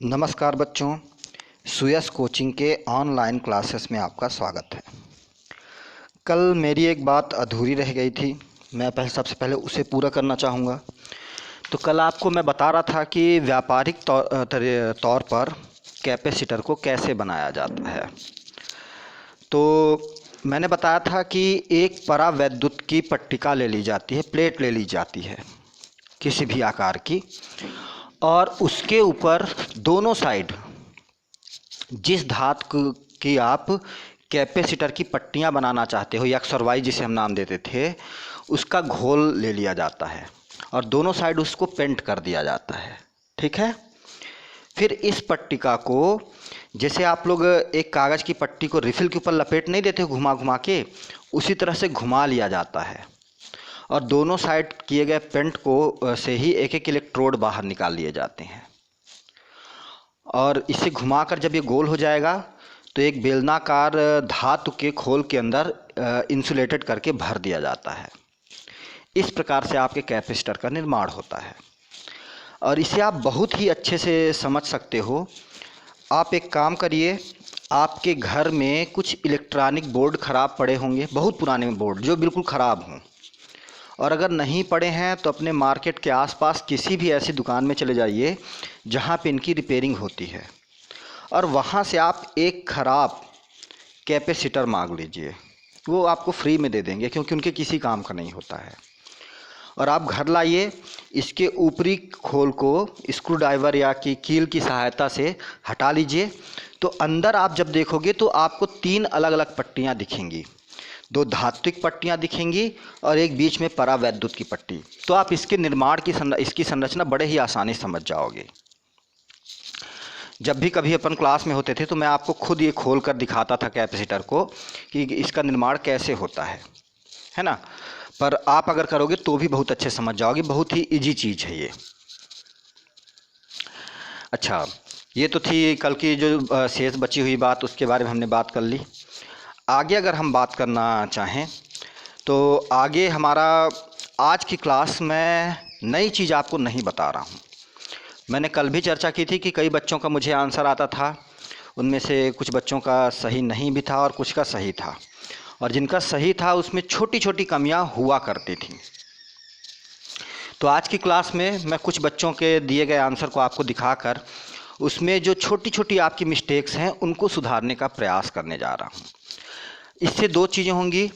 नमस्कार बच्चों, सुयस कोचिंग के ऑनलाइन क्लासेस में आपका स्वागत है। कल मेरी एक बात अधूरी रह गई थी, मैं सबसे पहले उसे पूरा करना चाहूँगा। तो कल आपको मैं बता रहा था कि व्यापारिक तौर पर कैपेसिटर को कैसे बनाया जाता है। तो मैंने बताया था कि एक परावैद्युत की पट्टिका ले ली जाती है, प्लेट ले ली जाती है किसी भी आकार की, और उसके ऊपर दोनों साइड जिस धातु की आप कैपेसिटर की पट्टियां बनाना चाहते हो, एक्स और वाई जिसे हम नाम देते थे, उसका घोल ले लिया जाता है और दोनों साइड उसको पेंट कर दिया जाता है। ठीक है। फिर इस पट्टिका को, जैसे आप लोग एक कागज़ की पट्टी को रिफिल के ऊपर लपेट नहीं देते हो घुमा घुमा के, उसी तरह से घुमा लिया जाता है और दोनों साइड किए गए पेंट को से ही एक एक इलेक्ट्रोड बाहर निकाल लिए जाते हैं। और इसे घुमाकर जब ये गोल हो जाएगा तो एक बेलनाकार धातु के खोल के अंदर इंसुलेटेड करके भर दिया जाता है। इस प्रकार से आपके कैपेसिटर का निर्माण होता है और इसे आप बहुत ही अच्छे से समझ सकते हो। आप एक काम करिए, आपके घर में कुछ इलेक्ट्रॉनिक बोर्ड ख़राब पड़े होंगे, बहुत पुराने बोर्ड जो बिल्कुल ख़राब हों, और अगर नहीं पड़े हैं तो अपने मार्केट के आसपास किसी भी ऐसी दुकान में चले जाइए जहाँ पे इनकी रिपेयरिंग होती है और वहाँ से आप एक ख़राब कैपेसिटर मांग लीजिए। वो आपको फ्री में दे देंगे क्योंकि उनके किसी काम का नहीं होता है। और आप घर लाइए, इसके ऊपरी खोल को स्क्रू ड्राइवर या कि कील की सहायता से हटा लीजिए। तो अंदर आप जब देखोगे तो आपको 3 अलग अलग पट्टियाँ दिखेंगी, 2 धात्विक पट्टियाँ दिखेंगी और एक बीच में परावैद्युत की पट्टी। तो आप इसके निर्माण की इसकी संरचना बड़े ही आसानी समझ जाओगे। जब भी कभी अपन क्लास में होते थे तो मैं आपको खुद ये खोल कर दिखाता था कैपेसिटर को कि इसका निर्माण कैसे होता है ना। पर आप अगर करोगे तो भी बहुत अच्छे समझ जाओगे, बहुत ही इजी चीज़ है ये। अच्छा, ये तो थी कल की जो शेष बची हुई बात, उसके बारे में हमने बात कर ली। आगे अगर हम बात करना चाहें तो आगे हमारा आज की क्लास में नई चीज़ आपको नहीं बता रहा हूँ। मैंने कल भी चर्चा की थी कि कई बच्चों का मुझे आंसर आता था, उनमें से कुछ बच्चों का सही नहीं भी था और कुछ का सही था, और जिनका सही था उसमें छोटी छोटी कमियां हुआ करती थी। तो आज की क्लास में मैं कुछ बच्चों के दिए गए आंसर को आपको दिखाकर उसमें जो छोटी छोटी आपकी मिस्टेक्स हैं उनको सुधारने का प्रयास करने जा रहा हूँ। इससे 2 चीज़ें होंगी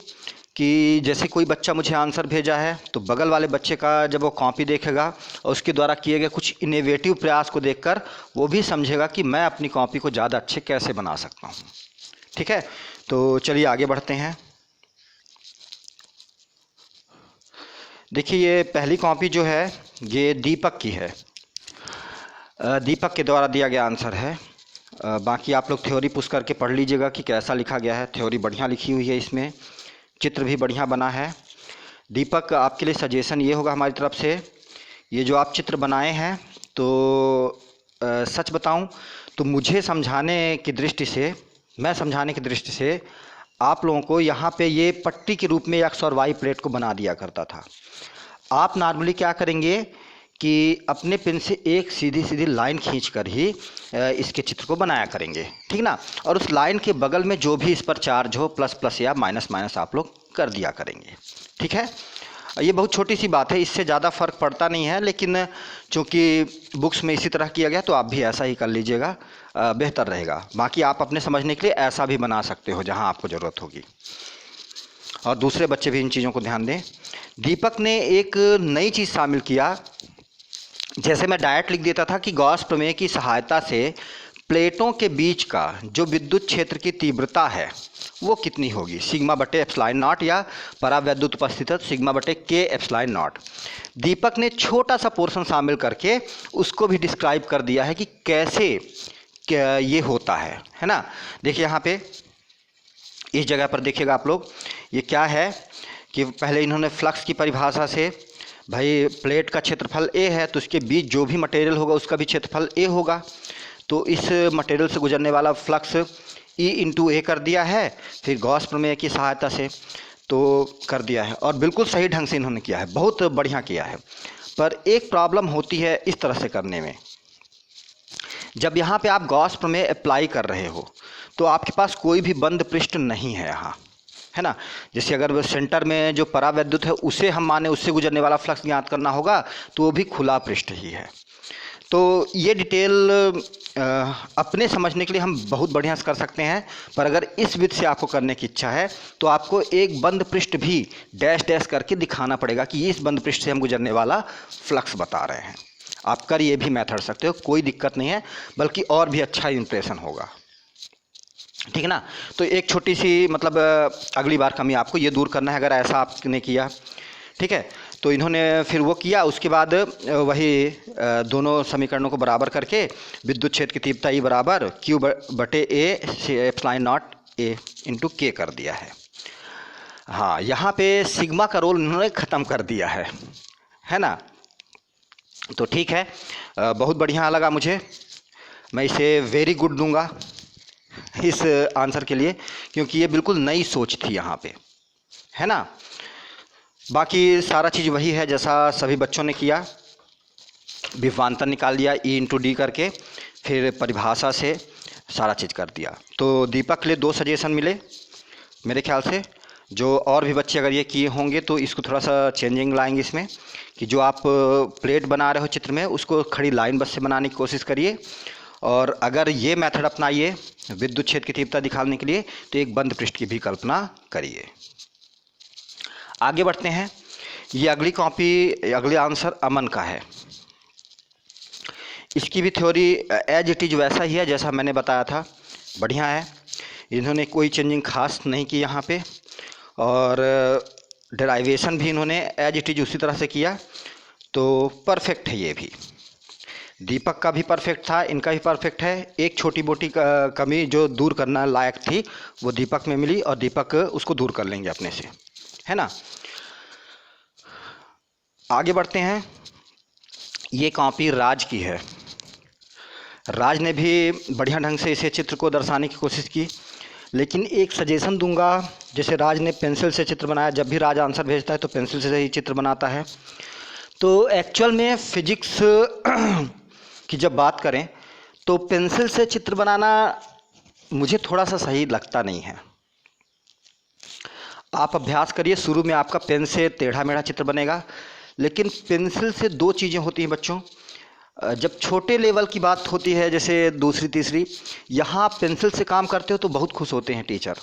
कि जैसे कोई बच्चा मुझे आंसर भेजा है तो बगल वाले बच्चे का जब वो कॉपी देखेगा और उसके द्वारा किए गए कुछ इनोवेटिव प्रयास को देखकर वो भी समझेगा कि मैं अपनी कॉपी को ज़्यादा अच्छे कैसे बना सकता हूँ। ठीक है, तो चलिए आगे बढ़ते हैं। देखिए, ये पहली कॉपी जो है ये दीपक की है, दीपक के द्वारा दिया गया आंसर है। बाकी आप लोग थ्योरी पुश करके पढ़ लीजिएगा कि कैसा लिखा गया है। थ्योरी बढ़िया लिखी हुई है, इसमें चित्र भी बढ़िया बना है। दीपक, आपके लिए सजेशन ये होगा हमारी तरफ से, ये जो आप चित्र बनाए हैं तो सच बताऊं तो मुझे समझाने की दृष्टि से, मैं समझाने की दृष्टि से आप लोगों को यहाँ पे ये पट्टी के रूप में एक्स और वाई प्लेट को बना दिया करता था। आप नॉर्मली क्या करेंगे कि अपने पेन से एक सीधी सीधी लाइन खींच कर ही इसके चित्र को बनाया करेंगे, ठीक ना। और उस लाइन के बगल में जो भी इस पर चार्ज हो, प्लस प्लस या माइनस माइनस आप लोग कर दिया करेंगे। ठीक है, ये बहुत छोटी सी बात है, इससे ज़्यादा फ़र्क पड़ता नहीं है, लेकिन चूँकि बुक्स में इसी तरह किया गया तो आप भी ऐसा ही कर लीजिएगा, बेहतर रहेगा। बाकी आप अपने समझने के लिए ऐसा भी बना सकते हो जहाँ आपको ज़रूरत होगी, और दूसरे बच्चे भी इन चीज़ों को ध्यान दें। दीपक ने एक नई चीज़ शामिल किया, जैसे मैं डायरेक्ट लिख देता था कि गॉस प्रमेय की सहायता से प्लेटों के बीच का जो विद्युत क्षेत्र की तीव्रता है वो कितनी होगी, सिग्मा बटे एप्सिलॉन नॉट, या परावैद्युत उपस्थित है तो सिग्मा बटे के एप्सिलॉन नॉट। दीपक ने छोटा सा पोर्शन शामिल करके उसको भी डिस्क्राइब कर दिया है कि कैसे ये होता है ना। देखिए यहाँ पे इस जगह पर देखिएगा आप लोग, ये क्या है कि पहले इन्होंने फ्लक्स की परिभाषा से, भाई प्लेट का क्षेत्रफल ए है तो उसके बीच जो भी मटेरियल होगा उसका भी क्षेत्रफल ए होगा। तो इस मटेरियल से गुजरने वाला फ्लक्स ई इंटू ए कर दिया है, फिर गॉस प्रमेय की सहायता से तो कर दिया है, और बिल्कुल सही ढंग से इन्होंने किया है, बहुत बढ़िया किया है। पर एक प्रॉब्लम होती है इस तरह से करने में, जब यहाँ पे आप गॉस प्रमेय अप्लाई कर रहे हो तो आपके पास कोई भी बंद पृष्ठ नहीं है यहाँ, है ना। जैसे अगर वो सेंटर में जो परावैद्युत है उसे हम माने उससे गुजरने वाला फ्लक्स ज्ञात करना होगा तो वो भी खुला पृष्ठ ही है। तो ये डिटेल अपने समझने के लिए हम बहुत बढ़िया से कर सकते हैं, पर अगर इस विधि से आपको करने की इच्छा है तो आपको एक बंद पृष्ठ भी डैश डैश करके दिखाना पड़ेगा कि इस बंद पृष्ठ से हम गुजरने वाला फ्लक्स बता रहे हैं। आप कर ये भी मेथड सकते हो, कोई दिक्कत नहीं है, बल्कि और भी अच्छा इंप्रेशन होगा, ठीक है ना। तो एक छोटी सी मतलब अगली बार कमी आपको ये दूर करना है अगर ऐसा आपने किया, ठीक है। तो इन्होंने फिर वो किया, उसके बाद वही दोनों समीकरणों को बराबर करके विद्युत क्षेत्र की तीव्रता ई बराबर क्यू बटे A epsilon not a into के कर दिया है। हाँ, यहाँ पे सिग्मा का रोल इन्होंने ख़त्म कर दिया है ना। तो ठीक है, बहुत बढ़िया लगा मुझे, मैं इसे वेरी गुड दूंगा इस आंसर के लिए, क्योंकि ये बिल्कुल नई सोच थी यहाँ पे, है ना। बाकी सारा चीज़ वही है जैसा सभी बच्चों ने किया, विभवांतर निकाल लिया ई इंटू डी करके, फिर परिभाषा से सारा चीज़ कर दिया। तो दीपक के लिए 2 सजेशन मिले मेरे ख्याल से, जो और भी बच्चे अगर ये किए होंगे तो इसको थोड़ा सा चेंजिंग लाएंगे इसमें, कि जो आप प्लेट बना रहे हो चित्र में उसको खड़ी लाइन बस से बनाने की कोशिश करिए, और अगर ये मेथड अपनाइए विद्युत क्षेत्र की तीव्रता दिखाने के लिए तो एक बंद पृष्ठ की भी कल्पना करिए। आगे बढ़ते हैं, ये अगली कॉपी, अगले आंसर अमन का है। इसकी भी थ्योरी एज इट इज़ वैसा ही है जैसा मैंने बताया था, बढ़िया है, इन्होंने कोई चेंजिंग खास नहीं की यहाँ पे, और डेराइवेशन भी इन्होंने एज इट इज़ उसी तरह से किया, तो परफेक्ट है। ये भी दीपक का भी परफेक्ट था, इनका भी परफेक्ट है। एक छोटी मोटी कमी जो दूर करना लायक थी वो दीपक में मिली, और दीपक उसको दूर कर लेंगे अपने से, है ना। आगे बढ़ते हैं, ये कॉपी राज की है। राज ने भी बढ़िया ढंग से इसे चित्र को दर्शाने की कोशिश की, लेकिन एक सजेशन दूंगा, जैसे राज ने पेंसिल से चित्र बनाया, जब भी राज आंसर भेजता है तो पेंसिल से ही चित्र बनाता है। तो एक्चुअल में फिजिक्स की जब बात करें तो पेंसिल से चित्र बनाना मुझे थोड़ा सा सही लगता नहीं है। आप अभ्यास करिए, शुरू में आपका पेन से टेढ़ा मेढ़ा चित्र बनेगा, लेकिन पेंसिल से 2 चीज़ें होती हैं बच्चों। जब छोटे लेवल की बात होती है, जैसे दूसरी तीसरी, यहाँ आप पेंसिल से काम करते हो तो बहुत खुश होते हैं टीचर,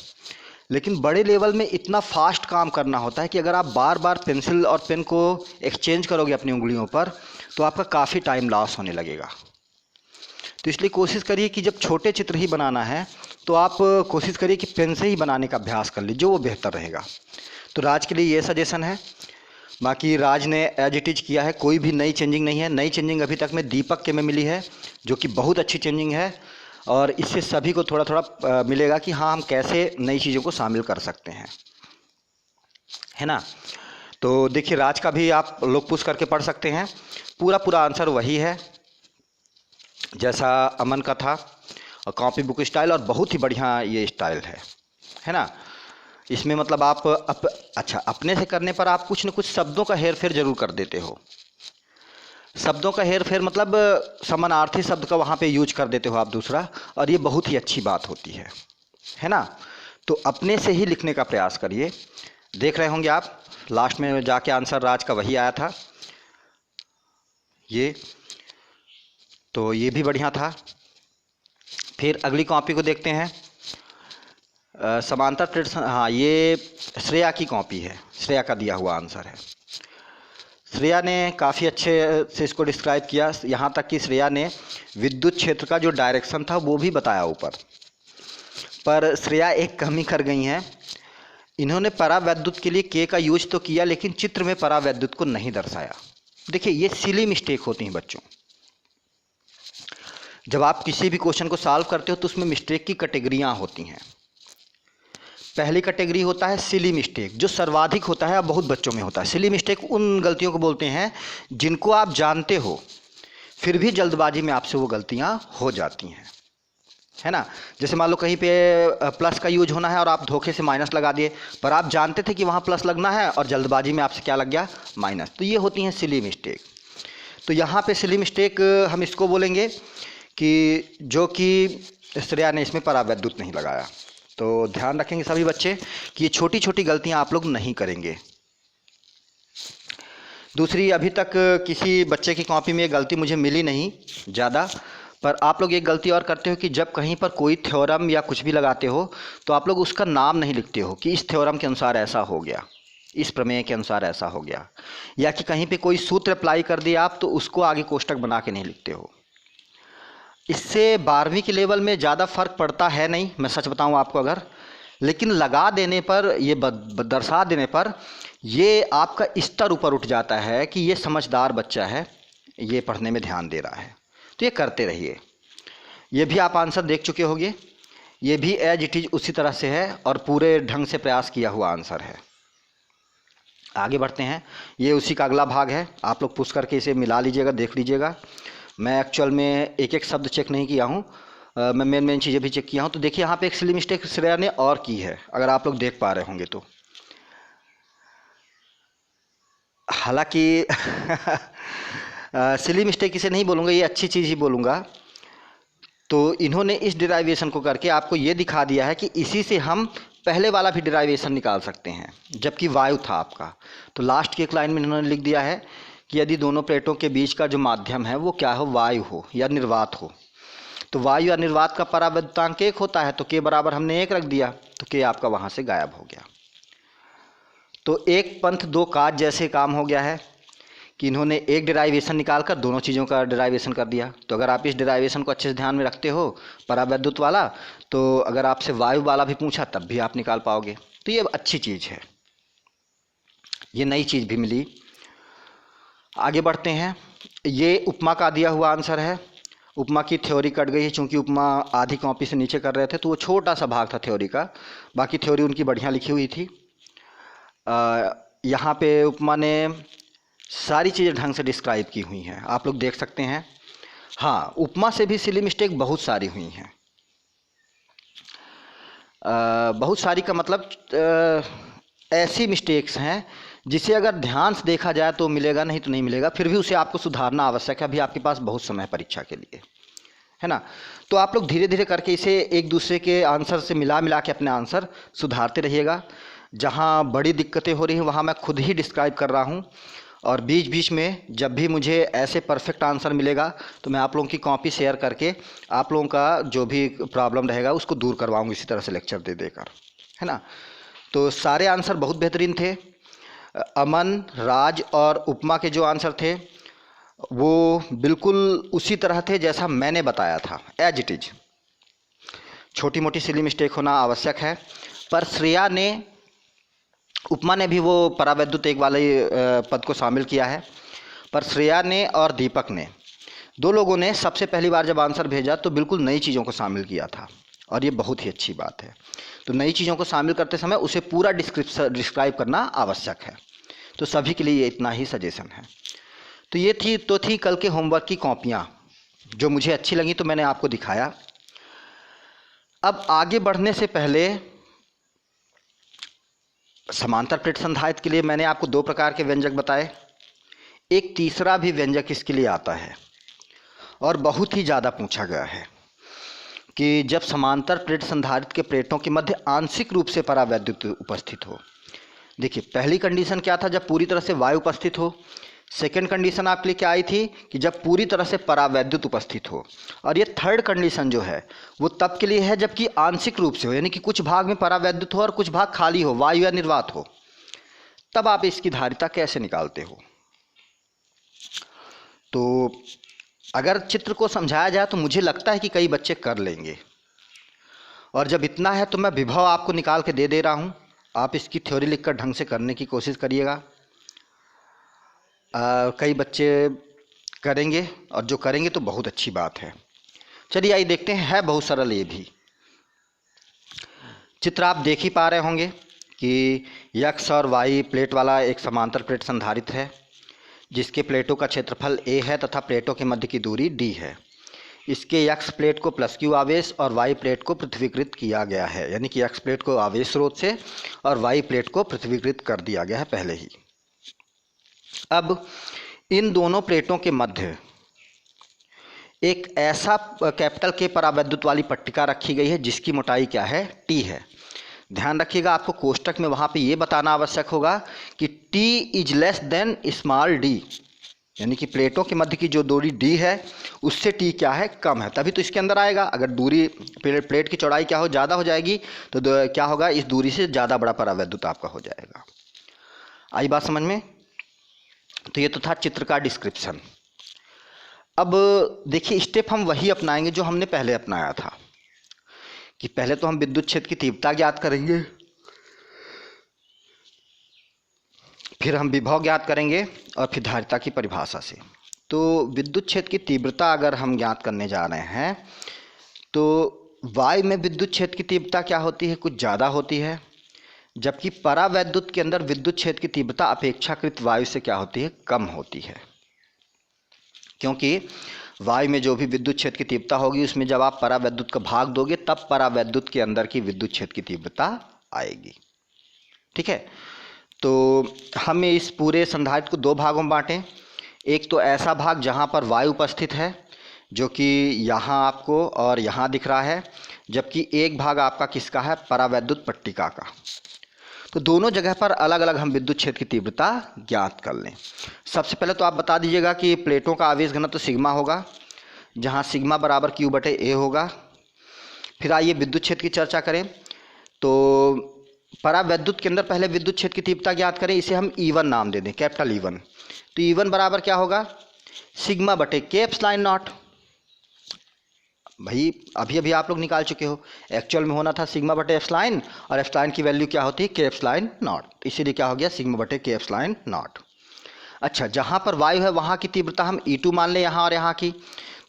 लेकिन बड़े लेवल में इतना फास्ट काम करना होता है कि अगर आप बार बार पेंसिल और पेन को एक्सचेंज करोगे अपनी उंगलियों पर तो आपका काफ़ी टाइम लॉस होने लगेगा। तो इसलिए कोशिश करिए कि जब छोटे चित्र ही बनाना है तो आप कोशिश करिए कि पेन से ही बनाने का अभ्यास कर लीजिए, वो बेहतर रहेगा। तो राज के लिए ये सजेशन है। बाकी राज ने एज इट इज किया है, कोई भी नई चेंजिंग नहीं है। नई चेंजिंग अभी तक में दीपक के में मिली है, जो कि बहुत अच्छी चेंजिंग है, और इससे सभी को थोड़ा थोड़ा मिलेगा कि हाँ, हम कैसे नई चीज़ों को शामिल कर सकते हैं, है ना। तो देखिए, राज का भी आप लोग पुश करके पढ़ सकते हैं, पूरा पूरा आंसर वही है जैसा अमन का था, और कॉपी बुक स्टाइल, और बहुत ही बढ़िया ये स्टाइल है ना। इसमें मतलब आप अच्छा, अपने से करने पर आप कुछ न कुछ शब्दों का हेर फेर जरूर कर देते हो। शब्दों का हेर फेर मतलब समानार्थी शब्द का वहाँ पे यूज कर देते हो आप दूसरा, और ये बहुत ही अच्छी बात होती है ना। तो अपने से ही लिखने का प्रयास करिए। देख रहे होंगे आप, लास्ट में जाके आंसर राज का वही आया था, ये तो ये भी बढ़िया था। फिर अगली कॉपी को देखते हैं, समांतर प्लेट। हाँ, ये श्रेया की कॉपी है, श्रेया का दिया हुआ आंसर है। श्रेया ने काफ़ी अच्छे से इसको डिस्क्राइब किया, यहाँ तक कि श्रेया ने विद्युत क्षेत्र का जो डायरेक्शन था वो भी बताया ऊपर। पर श्रेया एक कमी कर गई हैं, इन्होंने परावैद्युत के लिए के का यूज तो किया, लेकिन चित्र में परावैद्युत को नहीं दर्शाया। देखिए, ये सिली मिस्टेक होती हैं बच्चों। जब आप किसी भी क्वेश्चन को सॉल्व करते हो तो उसमें मिस्टेक की कैटेगरियाँ होती हैं। पहली कैटेगरी होता है सिली मिस्टेक, जो सर्वाधिक होता है और बहुत बच्चों में होता है। सिली मिस्टेक उन गलतियों को बोलते हैं जिनको आप जानते हो फिर भी जल्दबाजी में आपसे वो गलतियां हो जाती हैं, है ना। जैसे मान लो कहीं पे प्लस का यूज होना है और आप धोखे से माइनस लगा दिए, पर आप जानते थे कि वहाँ प्लस लगना है और जल्दबाजी में आपसे क्या लग गया, माइनस। तो ये होती हैं सिली मिस्टेक। तो यहाँ पे सिली मिस्टेक हम इसको बोलेंगे कि जो कि श्रेया ने इसमें परावैद्युत नहीं लगाया। तो ध्यान रखेंगे सभी बच्चे कि ये छोटी छोटी गलतियां आप लोग नहीं करेंगे। दूसरी, अभी तक किसी बच्चे की कॉपी में ये गलती मुझे मिली नहीं ज़्यादा, पर आप लोग एक गलती और करते हो कि जब कहीं पर कोई थ्योरम या कुछ भी लगाते हो तो आप लोग उसका नाम नहीं लिखते हो कि इस थ्योरम के अनुसार ऐसा हो गया, इस प्रमेय के अनुसार ऐसा हो गया, या कि कहीं पे कोई सूत्र अप्लाई कर दिया आप तो उसको आगे कोष्टक बना के नहीं लिखते हो। इससे 12वीं के लेवल में ज़्यादा फर्क पड़ता है नहीं, मैं सच बताऊं आपको अगर, लेकिन लगा देने पर, ये दर्शा देने पर ये आपका स्तर ऊपर उठ जाता है कि ये समझदार बच्चा है, ये पढ़ने में ध्यान दे रहा है। तो ये करते रहिए। ये भी आप आंसर देख चुके होंगे, ये भी एज इट इज उसी तरह से है और पूरे ढंग से प्रयास किया हुआ आंसर है। आगे बढ़ते हैं, ये उसी का अगला भाग है। आप लोग पुश करके इसे मिला लीजिएगा, देख लीजिएगा। मैं एक्चुअल में एक एक शब्द चेक नहीं किया हूँ, मैं मेन चीज़ें भी चेक किया हूँ। तो देखिए यहाँ पे एक सिली मिस्टेक श्रेया ने और की है, अगर आप लोग देख पा रहे होंगे तो। हालांकि सिली मिस्टेक इसे नहीं बोलूँगा, ये अच्छी चीज़ ही बोलूँगा। तो इन्होंने इस डिराइवेशन को करके आपको ये दिखा दिया है कि इसी से हम पहले वाला भी डिराइवेशन निकाल सकते हैं, जबकि वायु था आपका। तो लास्ट की एक लाइन में इन्होंने लिख दिया है कि यदि दोनों प्लेटों के बीच का जो माध्यम है वो क्या हो, वायु हो या निर्वात हो। तो वायु या निर्वात का परावैद्युतांक 1 होता है, तो के बराबर हमने 1 रख दिया, तो के आपका वहाँ से गायब हो गया। तो एक पंथ दो काज जैसे काम हो गया है कि इन्होंने एक डिराइवेशन निकालकर दोनों चीज़ों का डिराइवेशन कर दिया। तो अगर आप इस डिराइवेशन को अच्छे से ध्यान में रखते हो परावैद्युत वाला, तो अगर आपसे वायु वाला भी पूछा तब भी आप निकाल पाओगे। तो ये अच्छी चीज़ है, ये नई चीज़ भी मिली। आगे बढ़ते हैं, ये उपमा का दिया हुआ आंसर है। उपमा की थ्योरी कट गई है, चूंकि उपमा आधी कॉपी से नीचे कर रहे थे तो वो छोटा सा भाग था थ्योरी का, बाकी थ्योरी उनकी बढ़िया लिखी हुई थी। यहाँ पे उपमा ने सारी चीज़ें ढंग से डिस्क्राइब की हुई हैं, आप लोग देख सकते हैं। हाँ, उपमा से भी सिली मिस्टेक बहुत सारी हुई हैं। बहुत सारी का मतलब ऐसी मिस्टेक्स हैं जिसे अगर ध्यान से देखा जाए तो मिलेगा, नहीं तो नहीं मिलेगा, फिर भी उसे आपको सुधारना आवश्यक है। अभी आपके पास बहुत समय परीक्षा के लिए, है ना। तो आप लोग धीरे धीरे करके इसे एक दूसरे के आंसर से मिला मिला के अपने आंसर सुधारते रहिएगा। जहाँ बड़ी दिक्कतें हो रही हैं वहाँ मैं खुद ही डिस्क्राइब कर रहा हूँ, और बीच बीच में जब भी मुझे ऐसे परफेक्ट आंसर मिलेगा तो मैं आप लोगों की कॉपी शेयर करके आप लोगों का जो भी प्रॉब्लम रहेगा उसको दूर करवाऊँगी इसी तरह से लेक्चर दे देकर, है ना। तो सारे आंसर बहुत बेहतरीन थे। अमन, राज और उपमा के जो आंसर थे वो बिल्कुल उसी तरह थे जैसा मैंने बताया था, एज इट इज। छोटी मोटी सिली मिस्टेक होना आवश्यक है, पर श्रेया ने, उपमा ने भी वो परावैद्युत एक वाले पद को शामिल किया है, पर श्रेया ने और दीपक ने, दो लोगों ने सबसे पहली बार जब आंसर भेजा तो बिल्कुल नई चीज़ों को शामिल किया था, और ये बहुत ही अच्छी बात है। तो नई चीज़ों को शामिल करते समय उसे पूरा डिस्क्राइब करना आवश्यक है। तो सभी के लिए ये इतना ही सजेशन है। तो ये थी कल के होमवर्क की कॉपियाँ, जो मुझे अच्छी लगी तो मैंने आपको दिखाया। अब आगे बढ़ने से पहले समांतर प्लेट संधारित्र के लिए मैंने आपको 2 प्रकार के व्यंजक बताए, एक तीसरा भी व्यंजक इसके लिए आता है और बहुत ही ज़्यादा पूछा गया है कि जब समांतर प्लेट संधारित्र के प्लेटों के मध्य आंशिक रूप से परावैद्युत उपस्थित हो। देखिए, पहली कंडीशन क्या था, जब पूरी तरह से वायु उपस्थित हो। सेकेंड कंडीशन आपके लिए क्या आई थी कि जब पूरी तरह से परावैद्युत उपस्थित हो। और ये थर्ड कंडीशन जो है वो तब के लिए है जबकि आंशिक रूप से हो, यानी कि कुछ भाग में परावैद्युत हो और कुछ भाग खाली हो, वायु या निर्वात हो। तब आप इसकी धारिता कैसे निकालते हो। तो अगर चित्र को समझाया जाए तो मुझे लगता है कि कई बच्चे कर लेंगे, और जब इतना है तो मैं विभव आपको निकाल के दे रहा हूँ, आप इसकी थ्योरी लिखकर ढंग से करने की कोशिश करिएगा। कई बच्चे करेंगे, और जो करेंगे तो बहुत अच्छी बात है। चलिए आइए देखते हैं, है बहुत सरल। ये भी चित्र आप देख ही पा रहे होंगे कि यक्स और वाई प्लेट वाला एक समांतर प्लेट संधारित्र है, जिसके प्लेटों का क्षेत्रफल a है तथा प्लेटों के मध्य की दूरी d है। इसके यक्स प्लेट को प्लस क्यू आवेश और वाई प्लेट को पृथ्वीकृत किया गया है, यानी कि यक्स प्लेट को आवेश स्रोत से और वाई प्लेट को पृथ्वीकृत कर दिया गया है पहले ही। अब इन दोनों प्लेटों के मध्य एक ऐसा कैपिटल के परावैद्युत वाली पट्टिका रखी गई है जिसकी मोटाई क्या है, टी है। ध्यान रखिएगा, आपको कोष्टक में वहाँ पे ये बताना आवश्यक होगा कि T is less than small D, यानी कि प्लेटों के मध्य की जो दूरी डी है उससे टी क्या है, कम है, तभी तो इसके अंदर आएगा। अगर दूरी प्लेट की चौड़ाई क्या हो, ज़्यादा हो जाएगी तो क्या होगा, इस दूरी से ज़्यादा बड़ा परावैद्युत आपका हो जाएगा। आई बात समझ में? तो ये तो था चित्र का डिस्क्रिप्शन। अब देखिए स्टेप हम वही अपनाएंगे जो हमने पहले अपनाया था, कि पहले तो हम विद्युत क्षेत्र की तीव्रता ज्ञात करेंगे, फिर हम विभव ज्ञात करेंगे और फिर धारिता की परिभाषा से। तो विद्युत क्षेत्र की तीव्रता अगर हम ज्ञात करने जा रहे हैं तो वायु में विद्युत क्षेत्र की तीव्रता क्या होती है, कुछ ज़्यादा होती है, जबकि परावैद्युत के अंदर विद्युत क्षेत्र की तीव्रता अपेक्षाकृत वायु से क्या होती है, कम होती है। क्योंकि वायु में जो भी विद्युत क्षेत्र की तीव्रता होगी उसमें जब आप परावैद्युत का भाग दोगे तब परावैद्युत के अंदर की विद्युत क्षेत्र की तीव्रता आएगी। ठीक है, तो हम इस पूरे संधारित्र को दो भागों में बांटें। एक तो ऐसा भाग जहाँ पर वायु उपस्थित है, जो कि यहाँ आपको और यहाँ दिख रहा है, जबकि एक भाग आपका किसका है, परावैद्युत पट्टिका का। तो दोनों जगह पर अलग अलग हम विद्युत क्षेत्र की तीव्रता ज्ञात कर लें। सबसे पहले तो आप बता दीजिएगा कि प्लेटों का आवेश घनत्व तो सिग्मा होगा, जहाँ सिग्मा बराबर क्यू बटे ए होगा। फिर आइए विद्युत क्षेत्र की चर्चा करें। तो परावैद्युत के अंदर पहले विद्युत क्षेत्र की तीव्रता ज्ञात करें, इसे हम E1 नाम दे दें, कैपिटल E1। तो E1 बराबर क्या होगा, सिग्मा बटे के एप्सिलॉन नॉट। भाई अभी अभी आप लोग निकाल चुके हो, एक्चुअल में होना था सिग्मा बटे एप्सिलॉन, और एप्सिलॉन की वैल्यू क्या होती है, के एप्सिलॉन नॉट, इसीलिए क्या हो गया, सिग्मा बटे के एप्सिलॉन नॉट। अच्छा, जहाँ पर वायु है वहाँ की तीव्रता हम E2 मान लें, यहाँ और यहाँ की,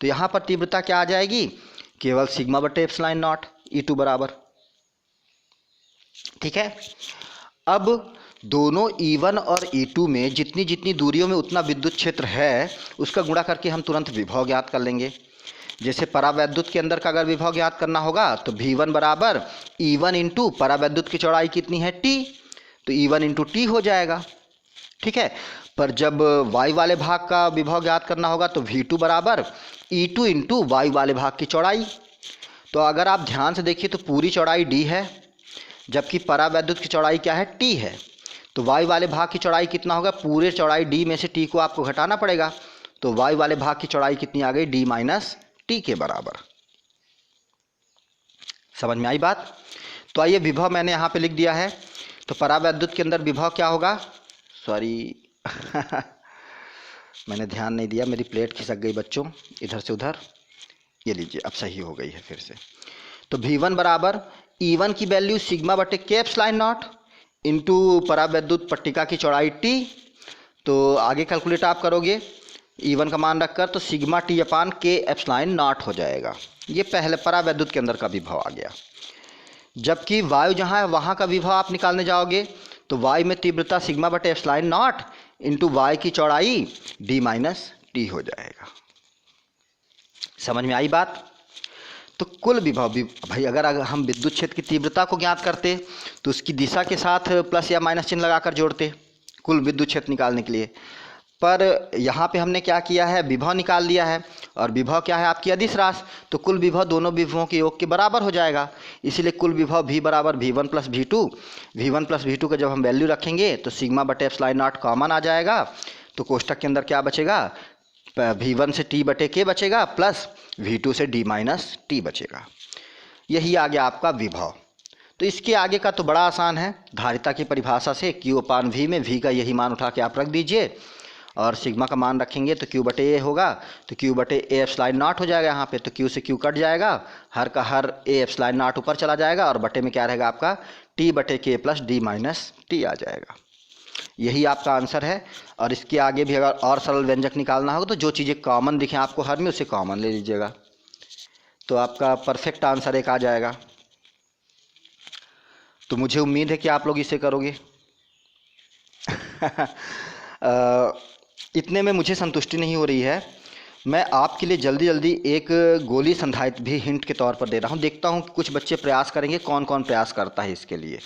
तो यहाँ पर तीव्रता क्या आ जाएगी, केवल सिग्मा बटे एप्सिलॉन नॉट, E2 बराबर। ठीक है, अब दोनों E1 और E2 में जितनी जितनी दूरियों में उतना विद्युत क्षेत्र है उसका गुणा करके हम तुरंत विभव ज्ञात कर लेंगे। जैसे परावैद्युत के अंदर का अगर विभव ज्ञात करना होगा तो V1 बराबर E1 इंटू परावैद्युत की चौड़ाई कितनी है, T, तो E1 इंटू टी हो जाएगा। ठीक है, पर जब वायु वाले भाग का विभव ज्ञात करना होगा तो V2 बराबर E2 इंटू वायु वाले भाग की चौड़ाई। तो अगर आप ध्यान से देखिए तो पूरी चौड़ाई D है, जबकि परावैद्युत की चौड़ाई क्या है, T है। तो वायु वाले भाग की चौड़ाई कितना होगा, पूरे चौड़ाई D में से T को आपको घटाना पड़ेगा, तो वायु वाले भाग की चौड़ाई कितनी आ गई, D माइनस टी के बराबर। समझ में आई बात? तो आइए विभव मैंने यहाँ पे लिख दिया है। तो परावैद्युत के अंदर विभव क्या होगा, सॉरी मैंने ध्यान नहीं दिया, मेरी प्लेट खिसक गई बच्चों इधर से उधर, ये लीजिए अब सही हो गई है फिर से। तो V1 बराबर E1 की वैल्यू सिग्मा बटे के एप्सिलॉन नॉट इंटू परावैद्युत पट्टिका की चौड़ाई T। तो आगे कैलकुलेट आप करोगे E1 का मान रखकर, तो सिग्मा T अपान के एप्सिलॉन नॉट हो जाएगा। ये पहले परावैद्युत के अंदर का विभव आ गया। जबकि वायु जहाँ है वहाँ का विभव आप निकालने जाओगे तो वायु में तीव्रता सिग्मा बटे एप्सिलॉन नॉट इंटू वायु की चौड़ाई D माइनस टी हो जाएगा। समझ में आई बात? तो कुल विभव भी भाई, अगर हम विद्युत क्षेत्र की तीव्रता को ज्ञात करते तो उसकी दिशा के साथ प्लस या माइनस चिन्ह लगाकर जोड़ते कुल विद्युत क्षेत्र निकालने के लिए, पर यहाँ पे हमने क्या किया है, विभव निकाल लिया है, और विभव क्या है आपकी अदिश राशि, तो कुल विभव दोनों विभवों के योग के बराबर हो जाएगा। इसीलिए कुल विभव V बराबर V1 plus V2। V1 plus V2 का जब हम वैल्यू रखेंगे तो सिग्मा बटे एप्सिलॉन नॉट कॉमन आ जाएगा, तो कोष्टक के अंदर क्या बचेगा, V1 से T बटे के बचेगा प्लस V2 से D माइनस टी बचेगा। यही आ गया आपका विभव। तो इसके आगे का तो बड़ा आसान है, धारिता की परिभाषा से Q अपान V में V का यही मान उठा के आप रख दीजिए, और सिग्मा का मान रखेंगे तो Q बटे ए होगा, तो Q बटे ए एप्सिलॉन नॉट हो जाएगा यहाँ पे, तो Q से Q कट जाएगा, हर का हर ए एप्सिलॉन नॉट ऊपर चला जाएगा, और बटे में क्या रहेगा आपका T बटे के प्लस D माइनस टी आ जाएगा। यही आपका आंसर है। और इसके आगे भी अगर और सरल व्यंजक निकालना होगा तो जो चीज़ें कॉमन दिखें आपको हर में उसे कॉमन ले लीजिएगा, तो आपका परफेक्ट आंसर एक आ जाएगा। तो मुझे उम्मीद है कि आप लोग इसे करोगे। इतने में मुझे संतुष्टि नहीं हो रही है, मैं आपके लिए जल्दी जल्दी एक गोली संधारित्र भी हिंट के तौर पर दे रहा हूँ। देखता हूँ कि कुछ बच्चे प्रयास करेंगे, कौन कौन प्रयास करता है इसके लिए,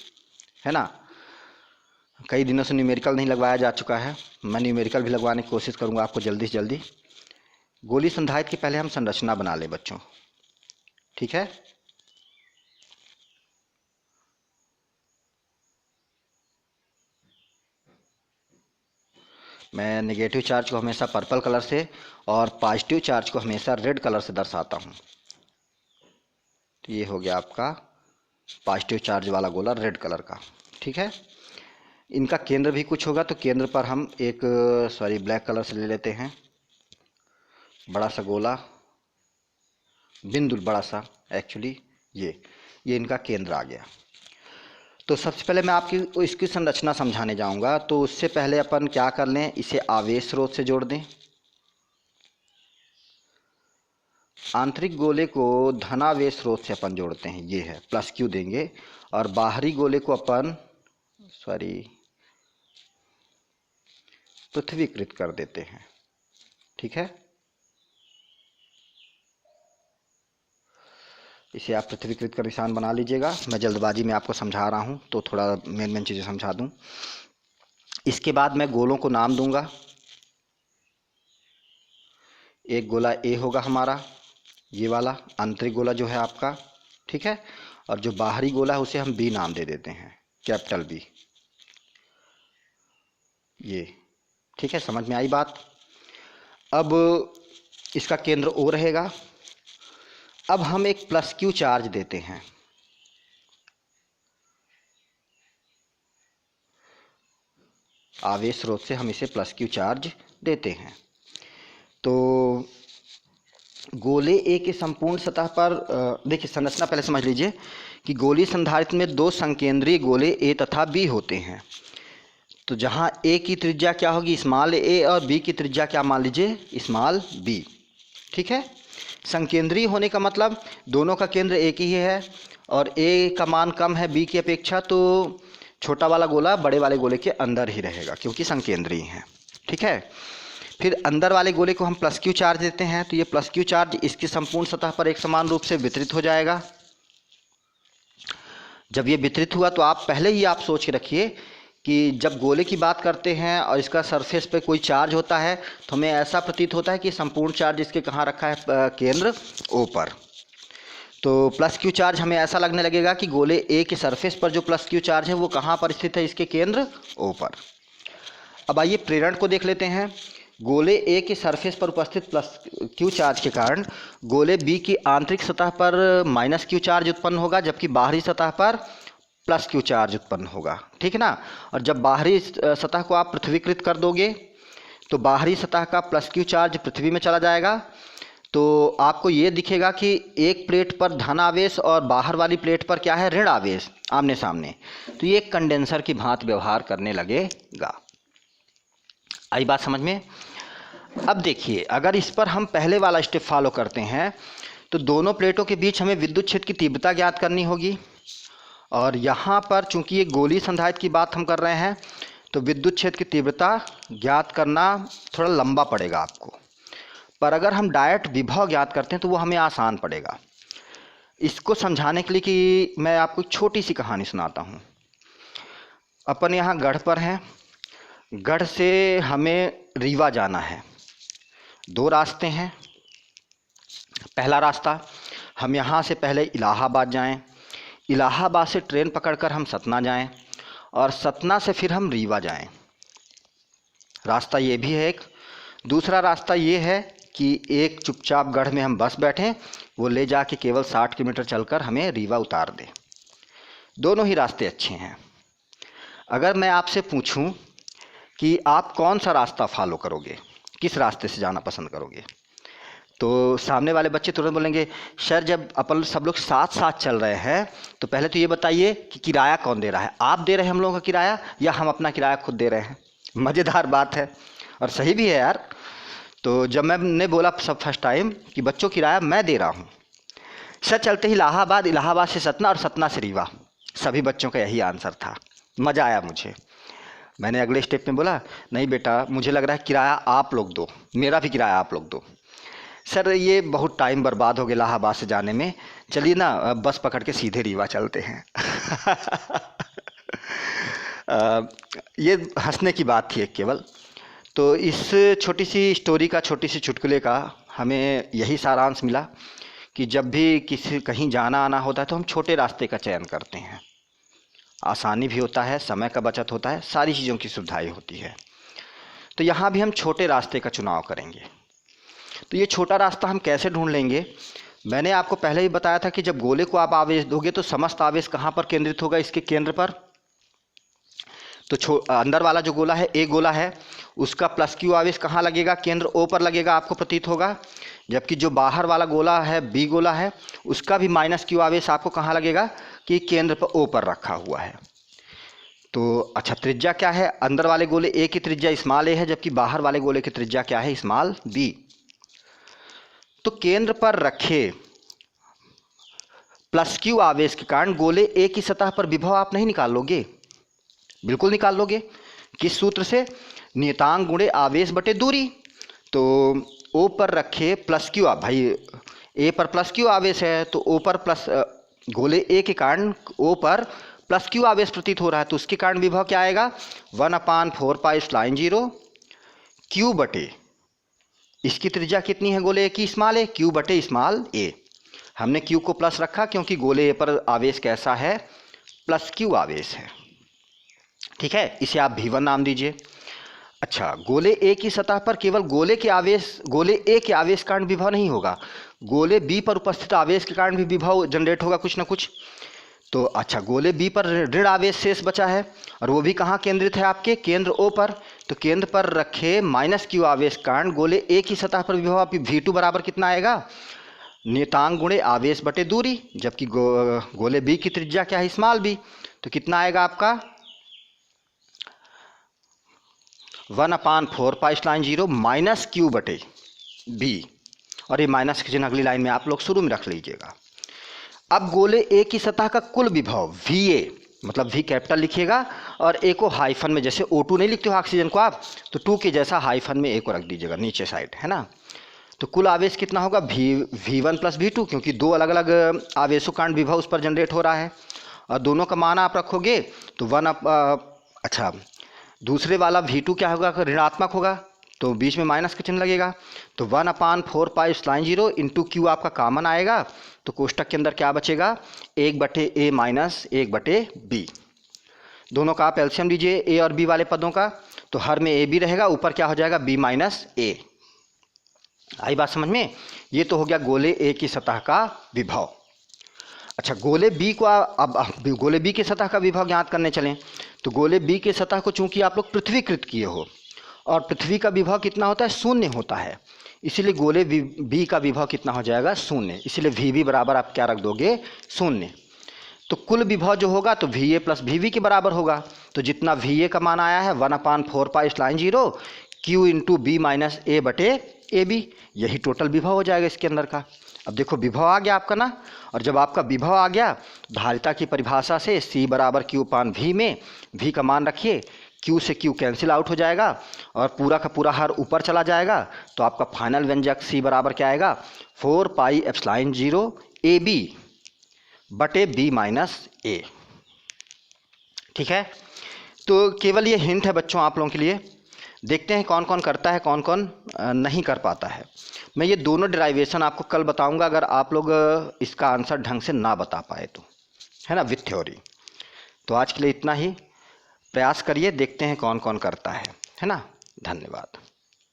है ना। कई दिनों से न्यूमेरिकल नहीं लगवाया जा चुका है, मैं न्यूमेरिकल भी लगवाने की कोशिश करूँगा आपको जल्दी से जल्दी। गोली संधारित्र की पहले हम संरचना बना लें बच्चों, ठीक है। मैं नेगेटिव चार्ज को हमेशा पर्पल कलर से और पॉजिटिव चार्ज को हमेशा रेड कलर से दर्शाता हूँ। तो ये हो गया आपका पॉजिटिव चार्ज वाला गोला रेड कलर का, ठीक है। इनका केंद्र भी कुछ होगा, तो केंद्र पर हम एक ब्लैक कलर से ले लेते हैं, बड़ा सा गोला, बिंदु बड़ा सा, एक्चुअली ये इनका केंद्र आ गया। तो सबसे पहले मैं आपकी इसकी संरचना समझाने जाऊंगा, तो उससे पहले अपन क्या कर लें, इसे आवेश स्रोत से जोड़ दें। आंतरिक गोले को धनावेश स्रोत से अपन जोड़ते हैं, ये है प्लस क्यू देंगे, और बाहरी गोले को अपन पृथ्वीकृत कर देते हैं, ठीक है। इसे आप पृथ्वीकृत का निशान बना लीजिएगा। मैं जल्दबाजी में आपको समझा रहा हूँ तो थोड़ा मेन चीज़ें समझा दूँ। इसके बाद मैं गोलों को नाम दूंगा। एक गोला ए होगा हमारा, ये वाला आंतरिक गोला जो है आपका, ठीक है। और जो बाहरी गोला है उसे हम बी नाम दे देते हैं, कैपिटल बी, ये, ठीक है। समझ में आई बात। अब इसका केंद्र ओ रहेगा। अब हम एक प्लस क्यू चार्ज देते हैं, आवेश स्रोत से हम इसे प्लस क्यू चार्ज देते हैं। तो गोले ए के संपूर्ण सतह पर देखिए, संरचना पहले समझ लीजिए कि गोली संधारित्र में दो संकेंद्रीय गोले ए तथा बी होते हैं। तो जहाँ ए की त्रिज्या क्या होगी, स्मॉल ए, और बी की त्रिज्या क्या मान लीजिए, स्मॉल बी, ठीक है। संकेंद्रीय होने का मतलब दोनों का केंद्र एक ही है और ए का मान कम है बी की अपेक्षा, तो छोटा वाला गोला बड़े वाले गोले के अंदर ही रहेगा क्योंकि संकेंद्रीय है, ठीक है। फिर अंदर वाले गोले को हम प्लस क्यू चार्ज देते हैं, तो ये प्लस क्यू चार्ज इसकी संपूर्ण सतह पर एक समान रूप से वितरित हो जाएगा। जब ये वितरित हुआ तो आप पहले ही आप सोच के रखिए कि जब गोले की बात करते हैं और इसका सरफेस पे कोई चार्ज होता है तो हमें ऐसा प्रतीत होता है कि संपूर्ण चार्ज इसके कहाँ रखा है, केंद्र ओ पर। तो प्लस क्यू चार्ज हमें ऐसा लगने लगेगा कि गोले ए के सरफेस पर जो प्लस क्यू चार्ज है वो कहाँ पर स्थित है, इसके केंद्र ओ पर। अब आइए प्रेरण को देख लेते हैं। गोले ए के सरफेस पर उपस्थित प्लस क्यू चार्ज के कारण गोले बी की आंतरिक सतह पर माइनस क्यू चार्ज उत्पन्न होगा, जबकि बाहरी सतह पर प्लस क्यू चार्ज उत्पन्न होगा, ठीक है ना। और जब बाहरी सतह को आप पृथ्वीकृत कर दोगे तो बाहरी सतह का प्लस क्यू चार्ज पृथ्वी में चला जाएगा, तो आपको ये दिखेगा कि एक प्लेट पर धन आवेश और बाहर वाली प्लेट पर क्या है, ऋण आवेश, आमने सामने। तो ये एक कंडेंसर की भांति व्यवहार करने लगेगा। आई बात समझ में। अब देखिए, अगर इस पर हम पहले वाला स्टेप फॉलो करते हैं तो दोनों प्लेटों के बीच हमें विद्युत क्षेत्र की तीव्रता ज्ञात करनी होगी। और यहाँ पर चूंकि ये गोली संधारित्र की बात हम कर रहे हैं तो विद्युत क्षेत्र की तीव्रता ज्ञात करना थोड़ा लंबा पड़ेगा आपको, पर अगर हम डायरेक्ट विभव ज्ञात करते हैं तो वो हमें आसान पड़ेगा। इसको समझाने के लिए कि मैं आपको छोटी सी कहानी सुनाता हूँ। अपन यहाँ गढ़ पर हैं, गढ़ से हमें रीवा जाना है। दो रास्ते हैं। पहला रास्ता, हम यहाँ से पहले इलाहाबाद जाएं, इलाहाबाद से ट्रेन पकड़कर हम सतना जाएं और सतना से फिर हम रीवा जाएं। रास्ता ये भी है एक। दूसरा रास्ता ये है कि एक चुपचाप गढ़ में हम बस बैठें, वो ले जाके केवल 60 किलोमीटर चलकर हमें रीवा उतार दे। दोनों ही रास्ते अच्छे हैं। अगर मैं आपसे पूछूं कि आप कौन सा रास्ता फॉलो करोगे, किस रास्ते से जाना पसंद करोगे, तो सामने वाले बच्चे तुरंत बोलेंगे, सर जब अपन सब लोग साथ साथ चल रहे हैं तो पहले तो ये बताइए कि किराया कौन दे रहा है, आप दे रहे हैं हम लोगों का किराया या हम अपना किराया खुद दे रहे हैं। मज़ेदार बात है और सही भी है यार। तो जब मैंने बोला सब फर्स्ट टाइम कि बच्चों किराया मैं दे रहा हूँ, सर चलते ही इलाहाबाद, इलाहाबाद से सतना और सतना से रीवा, सभी बच्चों का यही आंसर था। मज़ा आया मुझे। मैंने अगले स्टेप में बोला, नहीं बेटा मुझे लग रहा है किराया आप लोग दो, मेरा भी किराया आप लोग दो। सर ये बहुत टाइम बर्बाद हो गया इलाहाबाद से जाने में, चलिए ना बस पकड़ के सीधे रीवा चलते हैं। ये हंसने की बात थी एक केवल। तो इस छोटी सी स्टोरी का, छोटी सी चुटकुले का हमें यही सारांश मिला कि जब भी कहीं जाना आना होता है तो हम छोटे रास्ते का चयन करते हैं। आसानी भी होता है, समय का बचत होता है, सारी चीज़ों की सुविधाएं होती है। तो यहाँ भी हम छोटे रास्ते का चुनाव करेंगे। तो ये छोटा रास्ता हम कैसे ढूंढ लेंगे? मैंने आपको पहले ही बताया था कि जब गोले को आप आवेश दोगे तो समस्त आवेश कहाँ पर केंद्रित होगा? इसके केंद्र पर। तो अंदर वाला जो गोला है, ए गोला है, उसका प्लस क्यू आवेश कहाँ लगेगा? केंद्र ओ पर लगेगा, आपको प्रतीत होगा। जबकि जो बाहर वाला गोला है, बी गोला है, उसका भी माइनस क्यू आवेश आपको कहाँ लगेगा? कि केंद्र पर ओ पर रखा हुआ है। तो अच्छा, त्रिज्या क्या है? अंदर वाले गोले ए की त्रिज्या स्मॉल ए है, जबकि बाहर वाले गोले की त्रिज्या क्या है? Small b. तो केंद्र पर रखे प्लस क्यू आवेश के कारण गोले ए की सतह पर विभव आप नहीं निकाल लोगे? बिल्कुल निकाल लोगे। किस सूत्र से? नियतांक गुणे आवेश बटे दूरी। तो ओ पर रखे प्लस क्यू, भाई ए पर प्लस क्यू आवेश है, तो ओ पर प्लस गोले ए के कारण ओ पर प्लस क्यू आवेश प्रतीत हो रहा है, तो उसके कारण विभव क्या आएगा? 1/4πε0 क्यू बटे, इसकी त्रिज्या कितनी है गोले ए की? स्मॉल ए, क्यू बटे स्मॉल ए। हमने क्यू को प्लस रखा क्योंकि गोले ए पर आवेश कैसा है? प्लस क्यू आवेश है। ठीक है, इसे आप V1 नाम दीजिए। अच्छा, गोले ए की सतह पर केवल गोले ए के आवेश कारण विभव नहीं होगा, गोले बी पर उपस्थित आवेश के कारण भी विभव जनरेट होगा कुछ ना कुछ। तो अच्छा, गोले बी पर ऋण आवेश शेष बचा है और वो भी कहाँ केंद्रित है? आपके केंद्र ओ पर। तो केंद्र पर रखे माइनस क्यू आवेश कारण गोले ए की सतह पर विभव आप V2 बराबर कितना आएगा? नियतांक गुणे आवेश बटे दूरी। जबकि गोले बी की त्रिज्या क्या है? Small b. तो कितना आएगा आपका? 1/4πε0 माइनस क्यू बटे बी। और ये माइनस के चिन्ह अगली लाइन में आप लोग शुरू में रख लीजिएगा। अब गोले ए की सतह का कुल विभव VA, मतलब V कैपिटल लिखिएगा और ए को हाइफन में, जैसे O2 नहीं लिखते हो ऑक्सीजन को आप, तो 2 के जैसा हाइफन में ए को रख दीजिएगा नीचे साइड, है ना। तो कुल आवेश कितना होगा? V1 प्लस V2, क्योंकि दो अलग अलग आवेशों कारण विभव उस पर जनरेट हो रहा है और दोनों का मान आप रखोगे तो अच्छा, दूसरे वाला V2 क्या होगा? ऋणात्मक होगा, तो बीच में माइनस का चिन्ह लगेगा। तो 1/4πε0 इंटू क्यू आपका कॉमन आएगा, तो कोष्टक के अंदर क्या बचेगा? 1/a minus 1/b। दोनों का आप एलसीएम लीजिए ए और बी वाले पदों का, तो हर में ए बी रहेगा, ऊपर क्या हो जाएगा? b माइनस ए। आई बात समझ में? ये तो हो गया गोले ए की सतह का विभव। अच्छा, गोले बी को अब गोले बी की सतह का विभव ज्ञात करने चलें, तो गोले बी की सतह को चूंकि आप लोग पृथ्वीकृत किए हो और पृथ्वी का विभव कितना होता है? शून्य होता है, इसीलिए गोले बी का विभव कितना हो जाएगा? शून्य। इसीलिए VB बराबर आप क्या रख दोगे? शून्य। तो कुल विभव जो होगा तो VA प्लस VB के बराबर होगा। तो जितना VA का मान आया है 1/4πε0 Q इंटू बी माइनस ए बटे ए बी, यही टोटल विभव हो जाएगा इसके अंदर का। अब देखो विभव आ गया आपका ना, और जब आपका विभव आ गया तो धारिता की परिभाषा से C बराबर Q/V में V का मान रखिए, Q से Q कैंसिल आउट हो जाएगा और पूरा का पूरा हर ऊपर चला जाएगा, तो आपका फाइनल व्यंजक C बराबर क्या आएगा? 4πε0 AB बटे B माइनस ए। ठीक है, तो केवल ये हिंट है बच्चों आप लोगों के लिए। देखते हैं कौन कौन करता है, कौन कौन नहीं कर पाता है। मैं ये दोनों डिराइवेशन आपको कल बताऊंगा, अगर आप लोग इसका आंसर ढंग से ना बता पाए तो, है ना, विथ थ्योरी। तो आज के लिए इतना ही, प्रयास करिए, देखते हैं कौन कौन करता है ना। धन्यवाद।